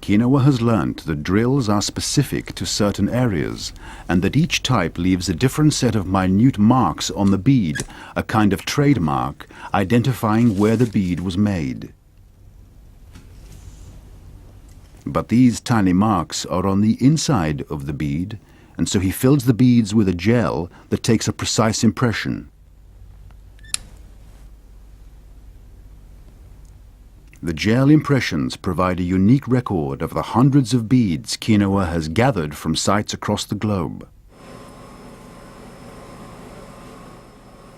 Quinoa has learnt that drills are specific to certain areas and that each type leaves a different set of minute marks on the bead, a kind of trademark identifying where the bead was made. But these tiny marks are on the inside of the bead, and so he fills the beads with a gel that takes a precise impression. The gel impressions provide a unique record of the hundreds of beads Quinoa has gathered from sites across the globe.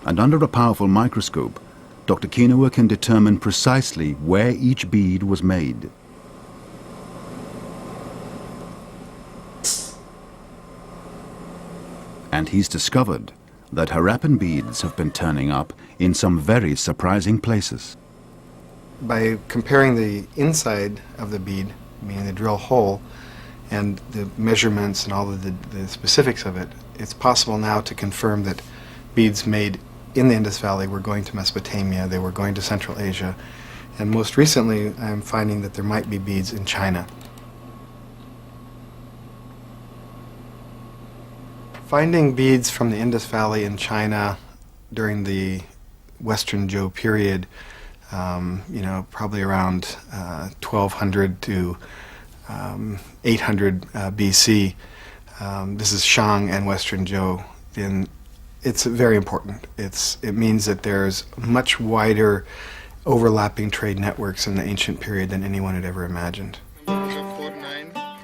And under a powerful microscope, Dr. Quinoa can determine precisely where each bead was made. And he's discovered that Harappan beads have been turning up in some very surprising places. By comparing the inside of the bead, meaning the drill hole, and the measurements and all of the specifics of it, it's possible now to confirm that beads made in the Indus Valley were going to Mesopotamia, they were going to Central Asia, and most recently I'm finding that there might be beads in China. Finding beads from the Indus Valley in China during the Western Zhou period, probably around 1200 to 800 BC. This is Shang and Western Zhou. And it's very important. It means that there's much wider overlapping trade networks in the ancient period than anyone had ever imagined.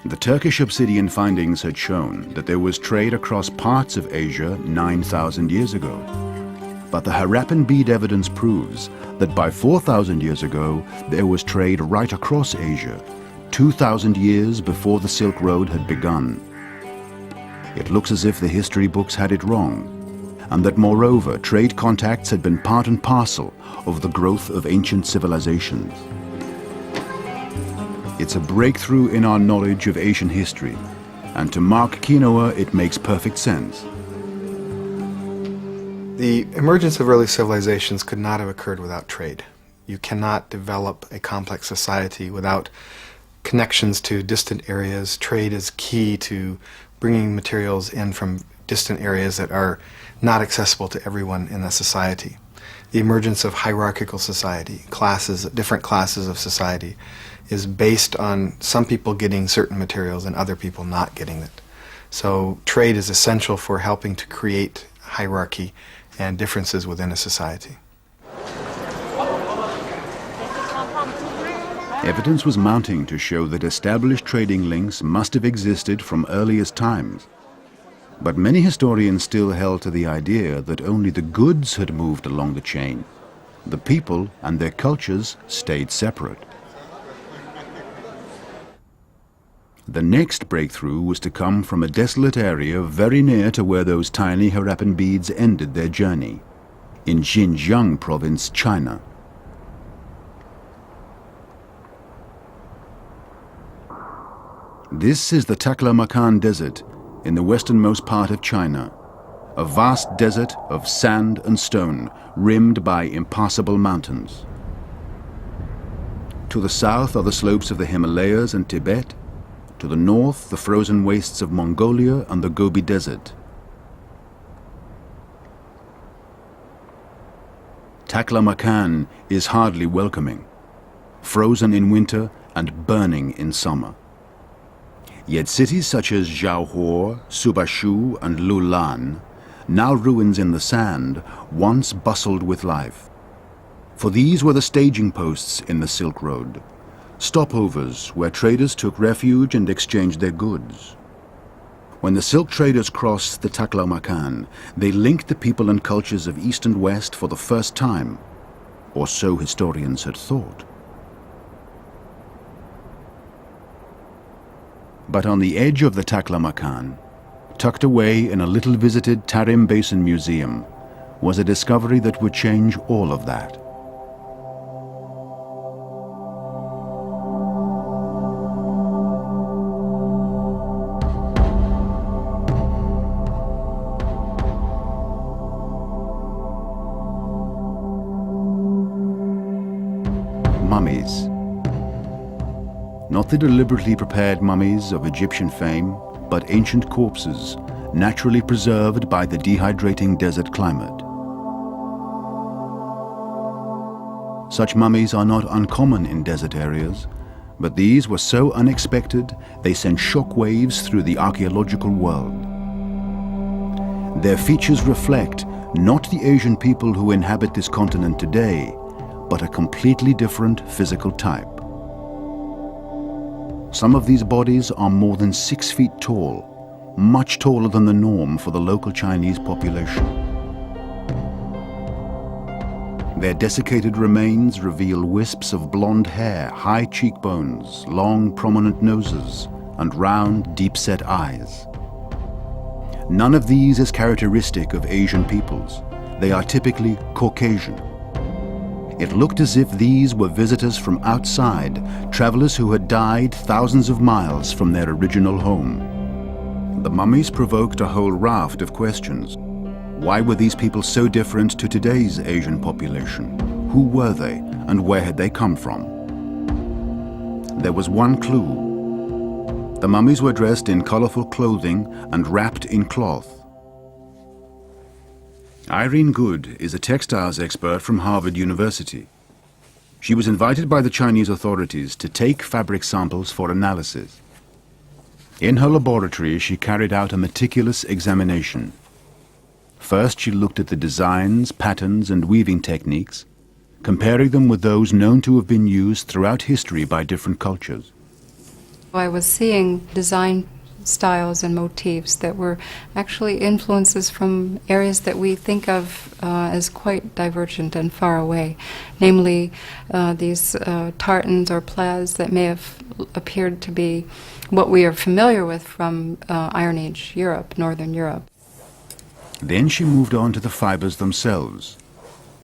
The Turkish obsidian findings had shown that there was trade across parts of Asia 9,000 years ago. But the Harappan bead evidence proves that by 4,000 years ago, there was trade right across Asia, 2,000 years before the Silk Road had begun. It looks as if the history books had it wrong, and that moreover, trade contacts had been part and parcel of the growth of ancient civilizations. It's a breakthrough in our knowledge of Asian history, and to Mark Quinoa, it makes perfect sense. The emergence of early civilizations could not have occurred without trade. You cannot develop a complex society without connections to distant areas. Trade is key to bringing materials in from distant areas that are not accessible to everyone in the society. The emergence of hierarchical society, different classes of society, is based on some people getting certain materials and other people not getting it. So trade is essential for helping to create hierarchy and differences within a society. Evidence was mounting to show that established trading links must have existed from earliest times. But many historians still held to the idea that only the goods had moved along the chain. The people and their cultures stayed separate. The next breakthrough was to come from a desolate area very near to where those tiny Harappan beads ended their journey, in Xinjiang province, China. This is the Taklamakan Desert in the westernmost part of China, a vast desert of sand and stone rimmed by impassable mountains. To the south are the slopes of the Himalayas and Tibet. To the north, the frozen wastes of Mongolia and the Gobi Desert. Taklamakan is hardly welcoming, frozen in winter and burning in summer. Yet cities such as Zhaohuo, Subashu and Lulan, now ruins in the sand, once bustled with life. For these were the staging posts in the Silk Road, stopovers where traders took refuge and exchanged their goods. When the silk traders crossed the Taklamakan, they linked the people and cultures of East and West for the first time, or so historians had thought. But on the edge of the Taklamakan, tucked away in a little visited Tarim Basin Museum, was a discovery that would change all of that. Mummies. Not the deliberately prepared mummies of Egyptian fame, but ancient corpses, naturally preserved by the dehydrating desert climate. Such mummies are not uncommon in desert areas, but these were so unexpected they sent shock waves through the archaeological world. Their features reflect not the Asian people who inhabit this continent today, but a completely different physical type. Some of these bodies are more than 6 feet tall, much taller than the norm for the local Chinese population. Their desiccated remains reveal wisps of blonde hair, high cheekbones, long prominent noses, and round, deep-set eyes. None of these is characteristic of Asian peoples. They are typically Caucasian. It looked as if these were visitors from outside, travelers who had died thousands of miles from their original home. The mummies provoked a whole raft of questions. Why were these people so different to today's Asian population? Who were they, and where had they come from? There was one clue. The mummies were dressed in colorful clothing and wrapped in cloth. Irene Good is a textiles expert from Harvard University. She was invited by the Chinese authorities to take fabric samples for analysis. In her laboratory, she carried out a meticulous examination. First, she looked at the designs, patterns, and weaving techniques, comparing them with those known to have been used throughout history by different cultures. I was seeing design styles and motifs that were actually influences from areas that we think of as quite divergent and far away, namely these tartans or plaids that may have appeared to be what we are familiar with from Iron Age Europe, Northern Europe. Then she moved on to the fibers themselves.